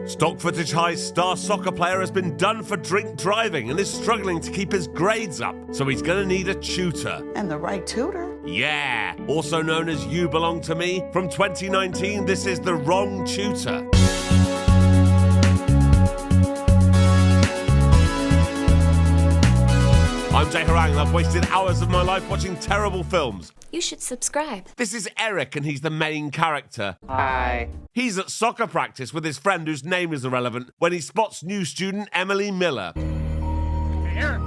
Stock Footage High's star soccer player has been done for drink driving and is struggling to keep his grades up, so he's gonna need a tutor. And the right tutor? Yeah, also known as You Belong to Me. From 2019, this is the Wrong Tutor. I'm Jay Harangue and I've wasted hours of my life watching terrible films. You should subscribe. This is Eric and he's the main character. Hi. He's at soccer practice with his friend whose name is irrelevant when he spots new student Emily Miller. Eric.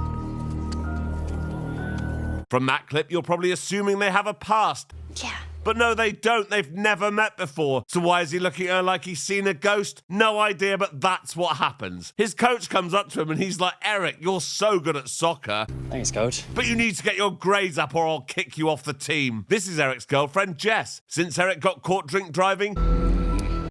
From that clip, you're probably assuming they have a past. Yeah. But no, they don't. They've never met before. So why is he looking at her like he's seen a ghost? No idea, but that's what happens. His coach comes up to him and he's like, Eric, you're so good at soccer. Thanks, coach. But you need to get your grades up or I'll kick you off the team. This is Eric's girlfriend, Jess. Since Eric got caught drink driving,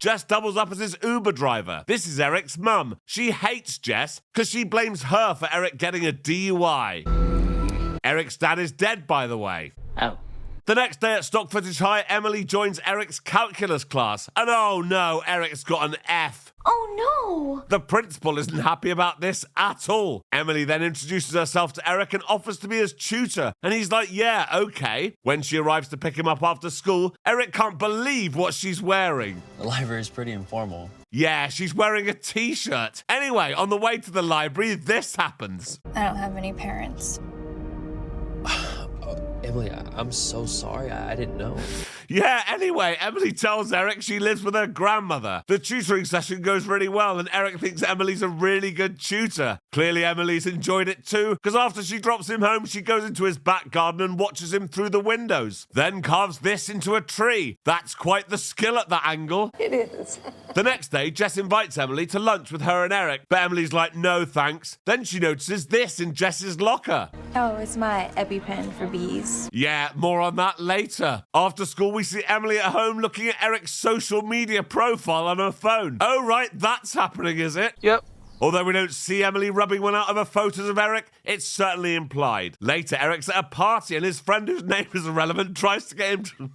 Jess doubles up as his Uber driver. This is Eric's mum. She hates Jess because she blames her for Eric getting a DUI. Eric's dad is dead, by the way. Oh. The next day at Stock Footage High, Emily joins Eric's calculus class. And oh no, Eric's got an F. Oh no! The principal isn't happy about this at all. Emily then introduces herself to Eric and offers to be his tutor. And he's like, yeah, okay. When she arrives to pick him up after school, Eric can't believe what she's wearing. The library is pretty informal. Yeah, she's wearing a t-shirt. Anyway, on the way to the library, this happens. I don't have any parents. Emily, I'm so sorry. I didn't know. Yeah, anyway, Emily tells Eric she lives with her grandmother. The tutoring session goes really well and Eric thinks Emily's a really good tutor. Clearly Emily's enjoyed it too, because after she drops him home, she goes into his back garden and watches him through the windows. Then carves this into a tree. That's quite the skill at that angle. It is. The next day, Jess invites Emily to lunch with her and Eric, but Emily's like, no thanks. Then she notices this in Jess's locker. Oh, it's my EpiPen for bees. Yeah, more on that later. After school, we see Emily at home looking at Eric's social media profile on her phone. Oh, right, that's happening, is it? Yep. Although we don't see Emily rubbing one out of her photos of Eric, it's certainly implied. Later, Eric's at a party and his friend whose name is irrelevant tries to get him to...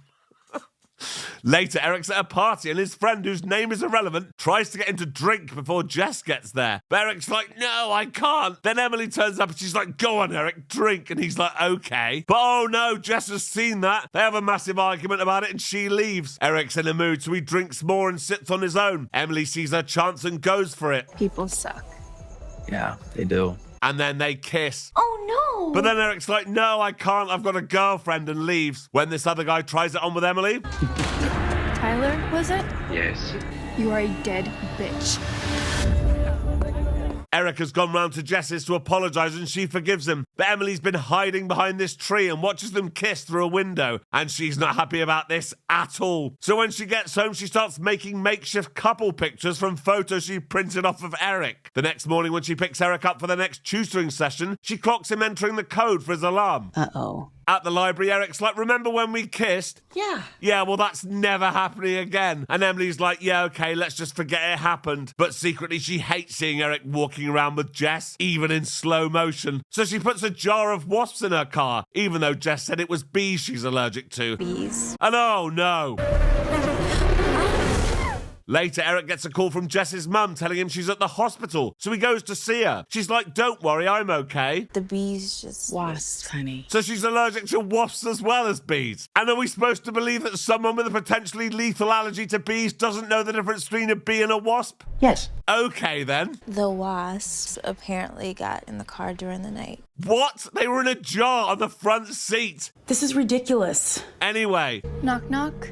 Later, Eric's at a party and his friend whose name is irrelevant tries to get him to drink before Jess gets there. But Eric's like, no, I can't. Then Emily turns up and she's like, go on, Eric, drink. And he's like, okay. But oh no, Jess has seen that. They have a massive argument about it and she leaves. Eric's in a mood, so he drinks more and sits on his own. Emily sees her chance and goes for it. People suck. Yeah, they do. And then they kiss. Oh no! But then Eric's like, no, I can't. I've got a girlfriend, and leaves. When this other guy tries it on with Emily. Tyler, was it? Yes. You are a dead bitch. Eric has gone round to Jess's to apologise and she forgives him. But Emily's been hiding behind this tree and watches them kiss through a window. And she's not happy about this at all. So when she gets home, she starts making makeshift couple pictures from photos she printed off of Eric. The next morning when she picks Eric up for the next tutoring session, she clocks him entering the code for his alarm. Uh-oh. At the library, Eric's like, remember when we kissed? Yeah. Yeah, well, that's never happening again. And Emily's like, yeah, okay, let's just forget it happened. But secretly, she hates seeing Eric walking around with Jess, even in slow motion. So she puts a jar of wasps in her car, even though Jess said it was bees she's allergic to. Bees. And oh, no. Later, Eric gets a call from Jess's mum telling him she's at the hospital, so he goes to see her. She's like, don't worry, I'm okay. The bees just... Wasps, honey. So she's allergic to wasps as well as bees. And are we supposed to believe that someone with a potentially lethal allergy to bees doesn't know the difference between a bee and a wasp? Yes. Okay, then. The wasps apparently got in the car during the night. What? They were in a jar on the front seat. This is ridiculous. Anyway, Knock, knock.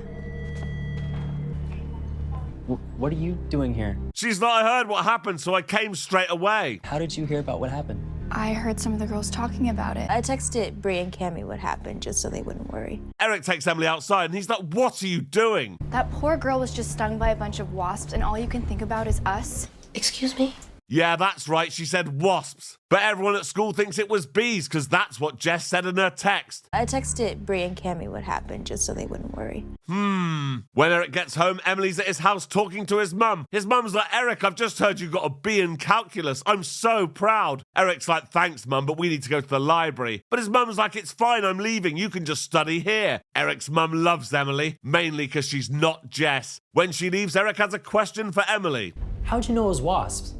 What are you doing here? she's like, I heard what happened, so I came straight away. How did you hear about what happened? I heard some of the girls talking about it. I texted Bree and Cammy what happened just so they wouldn't worry. Eric takes Emily outside and he's like, what are you doing? That poor girl was just stung by a bunch of wasps and all you can think about is us. Excuse me? Yeah, that's right, she said wasps. But everyone at school thinks it was bees, because that's what Jess said in her text. I texted Bree and Cammy what happened just so they wouldn't worry. When Eric gets home, Emily's at his house talking to his mum. His mum's like, Eric, I've just heard you got a B in calculus. I'm so proud. Eric's like, thanks, mum, but we need to go to the library. But his mum's like, it's fine, I'm leaving. You can just study here. Eric's mum loves Emily, mainly because she's not Jess. When she leaves, Eric has a question for Emily. How'd you know it was wasps?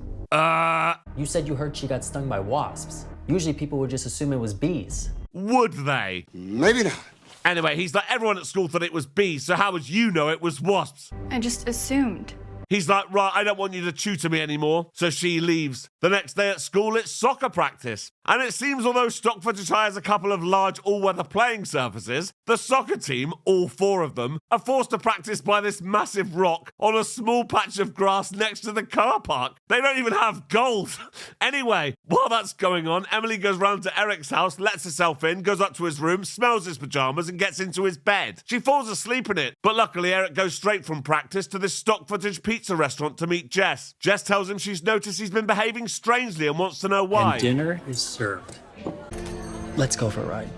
You said you heard she got stung by wasps. Usually people would just assume it was bees. Would they? Maybe not. Anyway, he's like, everyone at school thought it was bees, so how would you know it was wasps? I just assumed. He's like, right, I don't want you to tutor me anymore. So she leaves. The next day at school, it's soccer practice. And it seems although stock footage hires a couple of large all-weather playing surfaces, the soccer team, all 4 of them, are forced to practice by this massive rock on a small patch of grass next to the car park. They don't even have goals. Anyway, while that's going on, Emily goes round to Eric's house, lets herself in, goes up to his room, smells his pajamas and gets into his bed. She falls asleep in it, but luckily Eric goes straight from practice to this stock footage pizza restaurant to meet Jess. Jess tells him she's noticed he's been behaving strangely and wants to know why. And dinner is served. Let's go for a ride.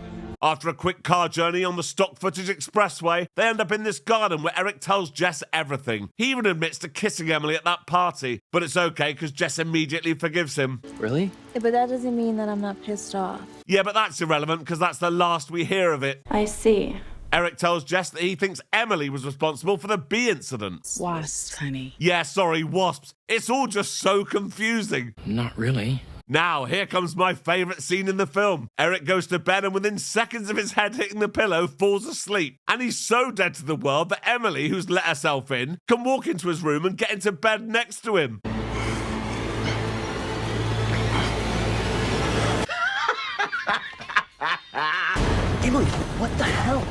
After a quick car journey on the stock footage expressway, they end up in this garden where Eric tells Jess everything. He even admits to kissing Emily at that party, but it's okay because Jess immediately forgives him. Really? Yeah, but that doesn't mean that I'm not pissed off. Yeah, but that's irrelevant because that's the last we hear of it. I see. Eric tells Jess that he thinks Emily was responsible for the bee incident. Wasps, honey. Yeah, sorry, wasps. It's all just so confusing. Not really. Now, here comes my favourite scene in the film. Eric goes to bed and within seconds of his head hitting the pillow, falls asleep. And he's so dead to the world that Emily, who's let herself in, can walk into his room and get into bed next to him. Emily, what the hell?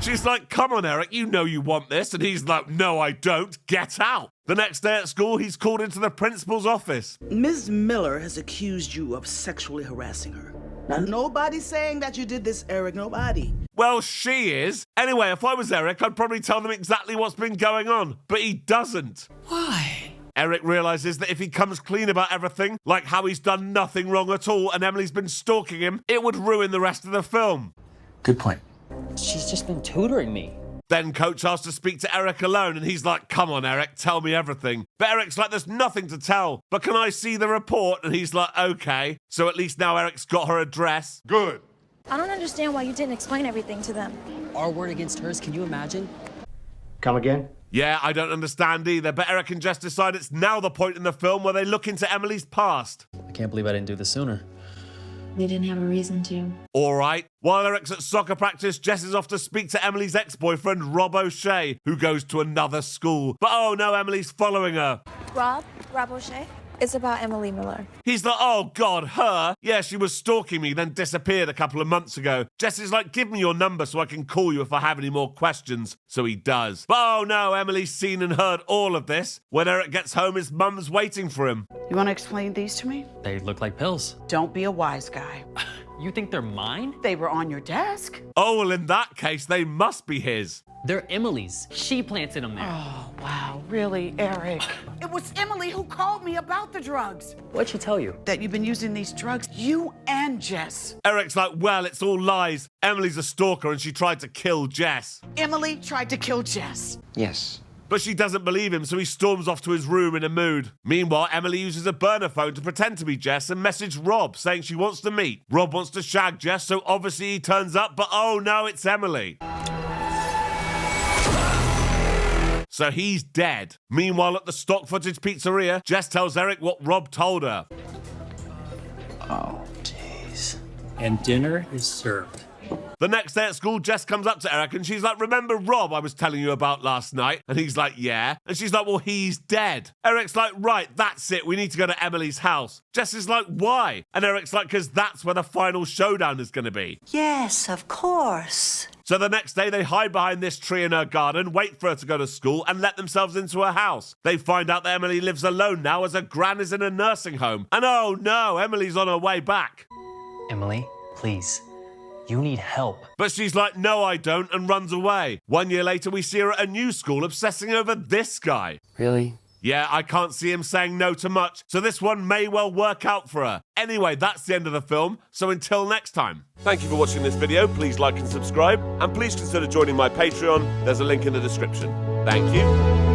She's like, come on, Eric, you know you want this. And he's like, no, I don't. Get out. The next day at school, he's called into the principal's office. Ms. Miller has accused you of sexually harassing her. Now, nobody's saying that you did this, Eric. Nobody. Well, she is. Anyway, if I was Eric, I'd probably tell them exactly what's been going on. But he doesn't. Why? Eric realises that if he comes clean about everything, like how he's done nothing wrong at all and Emily's been stalking him, it would ruin the rest of the film. Good point. She's just been tutoring me. Then Coach asks to speak to Eric alone, and he's like, come on, Eric, tell me everything. But Eric's like, there's nothing to tell. But can I see the report? And he's like, okay. So at least now Eric's got her address. Good. I don't understand why you didn't explain everything to them. Our word against hers, can you imagine? Come again? Yeah, I don't understand either, but Eric and Jess decide it's now the point in the film where they look into Emily's past. I can't believe I didn't do this sooner. They didn't have a reason to. All right. While Eric's at soccer practice, Jess is off to speak to Emily's ex-boyfriend, Rob O'Shea, who goes to another school. But oh no, Emily's following her. Rob O'Shea? It's about Emily Miller. He's like, oh God, her? Yeah, she was stalking me, then disappeared a couple of months ago. Jess is like, give me your number so I can call you if I have any more questions. So he does. But oh no, Emily's seen and heard all of this. When Eric gets home, his mum's waiting for him. You want to explain these to me? They look like pills. Don't be a wise guy. You think they're mine? They were on your desk. Oh, well, in that case, they must be his. They're Emily's. She planted them there. Oh, wow. Really, Eric? It was Emily who called me about the drugs. What'd she tell you? That you've been using these drugs, you and Jess. Eric's like, well, it's all lies. Emily's a stalker and she tried to kill Jess. Emily tried to kill Jess. Yes. But she doesn't believe him, so he storms off to his room in a mood. Meanwhile, Emily uses a burner phone to pretend to be Jess and message Rob, saying she wants to meet. Rob wants to shag Jess, so obviously he turns up, but oh no, it's Emily. So he's dead. Meanwhile, at the stock footage pizzeria, Jess tells Eric what Rob told her. Oh, jeez. And dinner is served. The next day at school, Jess comes up to Eric and she's like, remember Rob I was telling you about last night? And he's like, yeah. And she's like, well, he's dead. Eric's like, right, that's it. We need to go to Emily's house. Jess is like, why? And Eric's like, because that's where the final showdown is going to be. Yes, of course. So the next day, they hide behind this tree in her garden, wait for her to go to school, and let themselves into her house. They find out that Emily lives alone now as her gran is in a nursing home. And oh no, Emily's on her way back. Emily, please. You need help. But she's like, no, I don't, and runs away. 1 year later, we see her at a new school obsessing over this guy. Really? Yeah, I can't see him saying no to much, so this one may well work out for her. Anyway, that's the end of the film, so until next time. Thank you for watching this video. Please like and subscribe, and please consider joining my Patreon. There's a link in the description. Thank you.